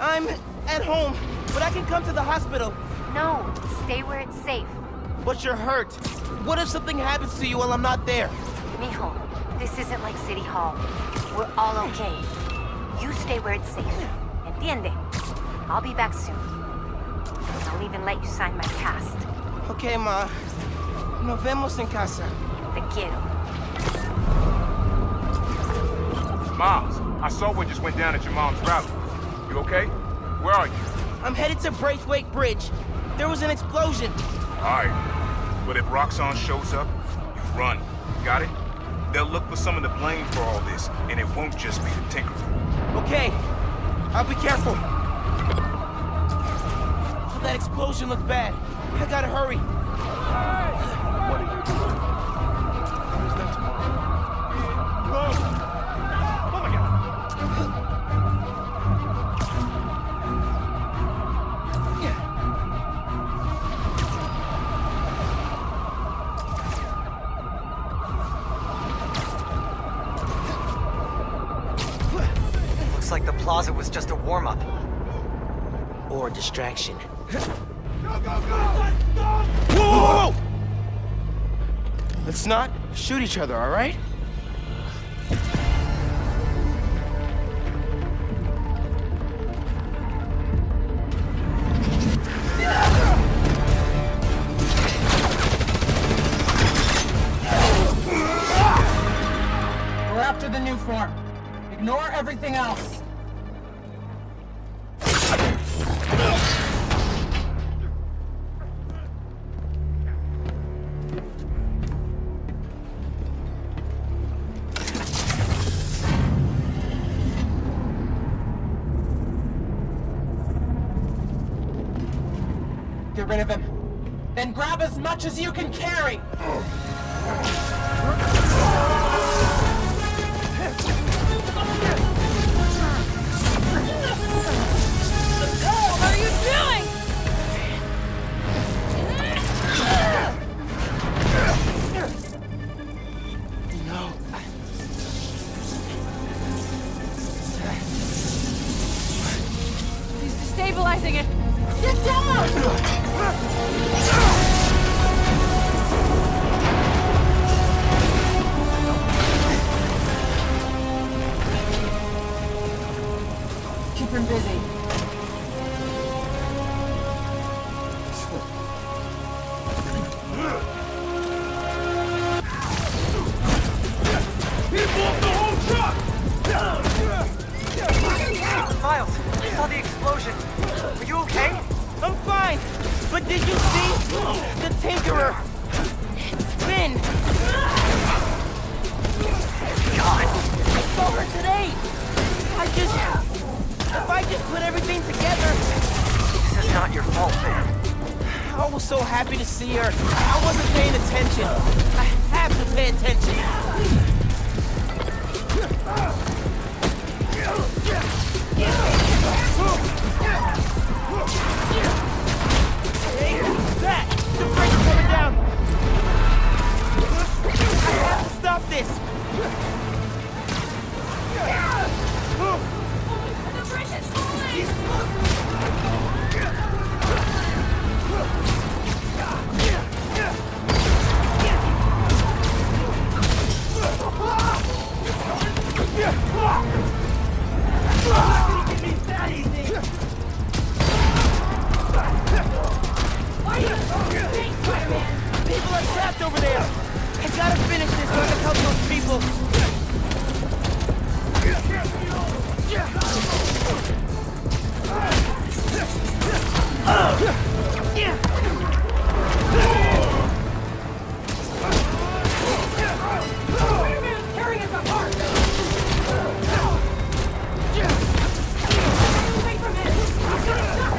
I'm at home, but I can come to the hospital. No, stay where it's safe. But you're hurt. What if something happens to you while I'm not there? Mijo, this isn't like City Hall. We're all okay. You stay where it's safe. Entiende? I'll be back soon. I'll even let you sign my cast. Okay, Ma. Nos vemos en casa. Te quiero. Miles, I saw what just went down at your mom's rally. You okay? Where are you? I'm headed to Braithwaite Bridge. There was an explosion. Alright. But if Roxxon shows up, you run. Got it? They'll look for someone to blame for all this, and it won't just be the Tinkerer. Okay. I'll be careful. Oh, that explosion looked bad. I gotta hurry. What are you doing? Is that tomorrow? Whoa! Oh my God! Looks like the plaza was just a warm-up. Or a distraction. Go, go, go! Whoa! Let's not shoot each other, all right? We're after the new form. Ignore everything else. Get rid of him. Then grab as much as you can carry! What are you doing? No. He's destabilizing it. Get down! Keep him busy. Miles, I saw the explosion. Are you okay? I'm fine. But did you see? The Tinkerer. Finn. God. I saw her today. If I just put everything together. This is not your fault, man. I was so happy to see her. I wasn't paying attention. I have to pay attention. Hey, that! The brake's coming down! I have to stop this! The bridge is falling! People are trapped over there! I gotta finish this so I can help those people! Carrying us apart! Away from him! He's gonna stop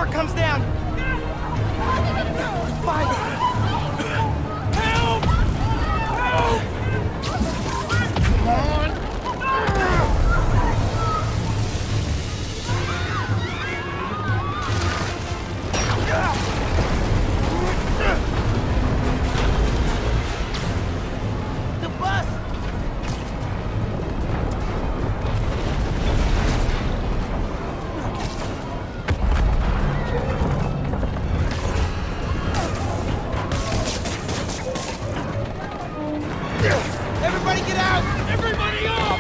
before it comes down! Find it! Help! Help! Come on! The bus! Everybody get out! Everybody up!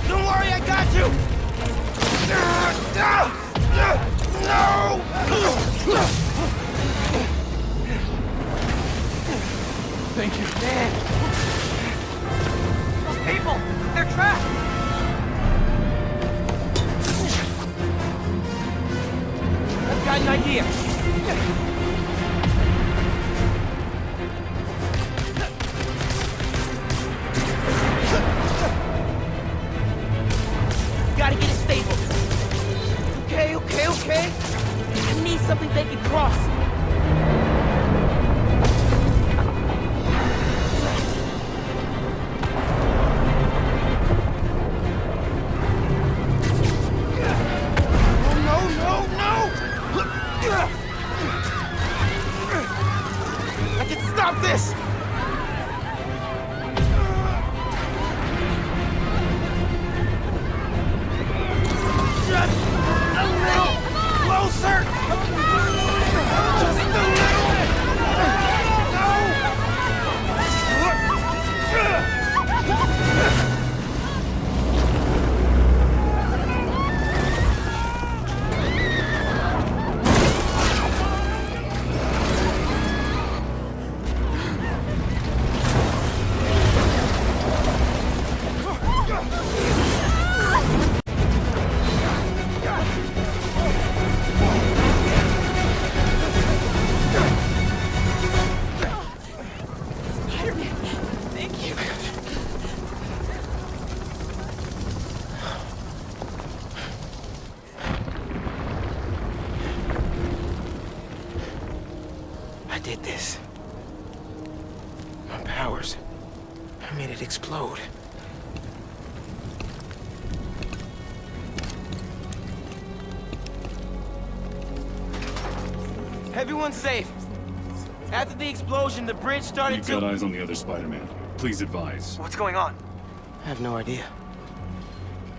Don't worry, I got you! No! Thank you. Man. Those people! They're trapped! I've got an idea. Gotta get it stable. Okay. I need something they can cross. No! I can stop this! Just a little closer! Just a little! I did this. My powers. I made it explode. Everyone's safe. After the explosion, the bridge started We've to... got eyes on the other Spider-Man. Please advise. What's going on? I have no idea.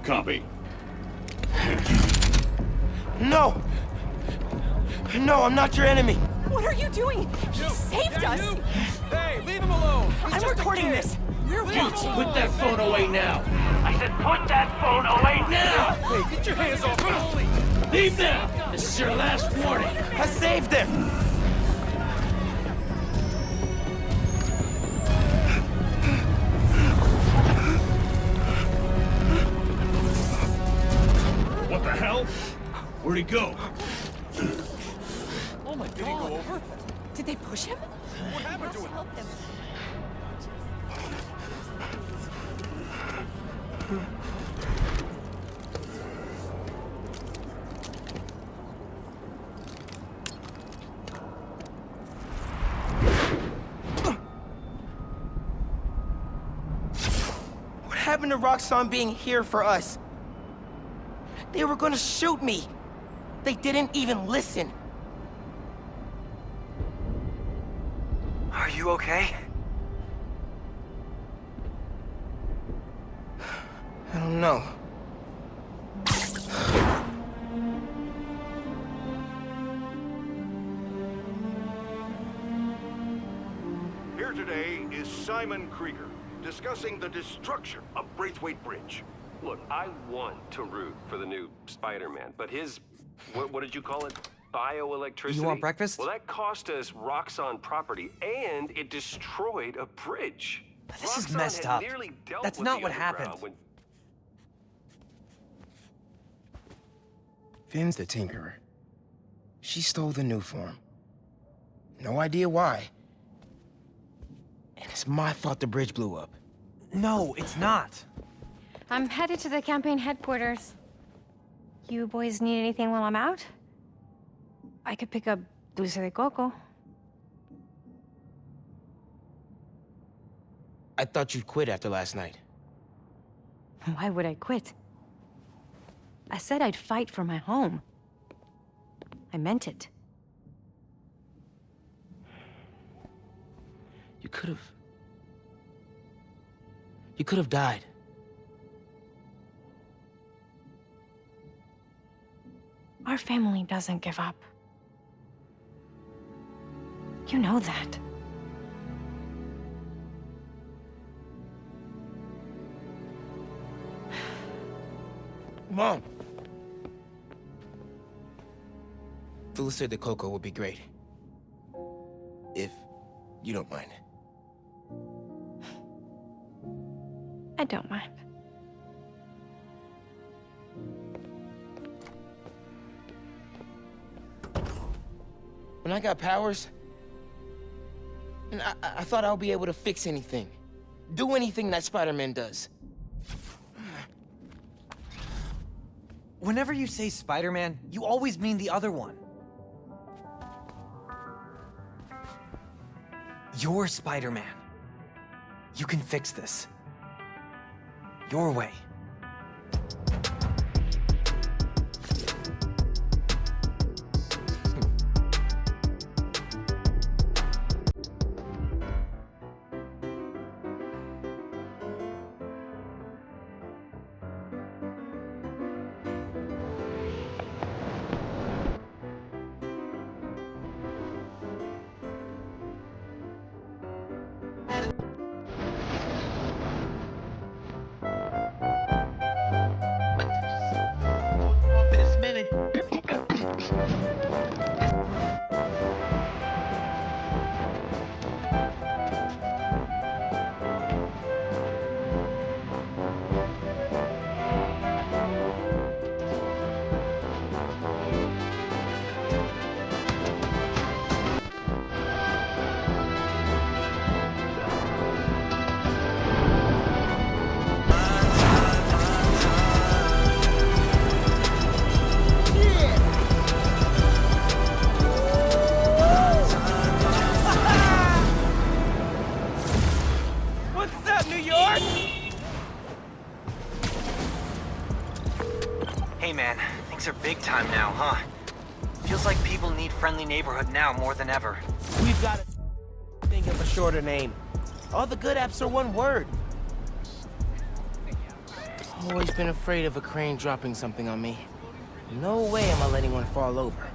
Copy. No! No, I'm not your enemy. What are you doing? He saved us! Hey, leave him alone! I'm recording this! We're watching! Put that phone away now! I said put that phone away now! Hey, get your hands off me! Leave now! This is your last warning! I saved him! What the hell? Where'd he go? Oh my God! Did he go over? Did they push him? What happened to him? Help them. What happened to Roxxon being here for us? They were gonna shoot me. They didn't even listen. Are you okay? I don't know. Here today is Simon Krieger, discussing the destruction of Braithwaite Bridge. Look, I want to root for the new Spider-Man, but his, what did you call it? Bioelectricity? You want breakfast? Well, that cost us Roxxon property, and it destroyed a bridge. This is Roxxon messed had up. nearly dealt That's with not the what underground happened. when- Finn's the Tinkerer. She stole the new form. No idea why. And it's my fault the bridge blew up. No, it's not. I'm headed to the campaign headquarters. You boys need anything while I'm out? I could pick up dulce de coco. I thought you'd quit after last night. Why would I quit? I said I'd fight for my home. I meant it. You could have died. Our family doesn't give up. You know that. Mom! Dulce de coco would be great. If you don't mind. I don't mind. When I got powers, and I thought I'll be able to fix anything. Do anything that Spider-Man does. Whenever you say Spider-Man, you always mean the other one. You're Spider-Man. You can fix this. Your way. Hey man, things are big time now, huh? Feels like people need friendly neighborhood now more than ever. We've got to think of a shorter name. All the good apps are one word. Always been afraid of a crane dropping something on me. No way am I letting one fall over.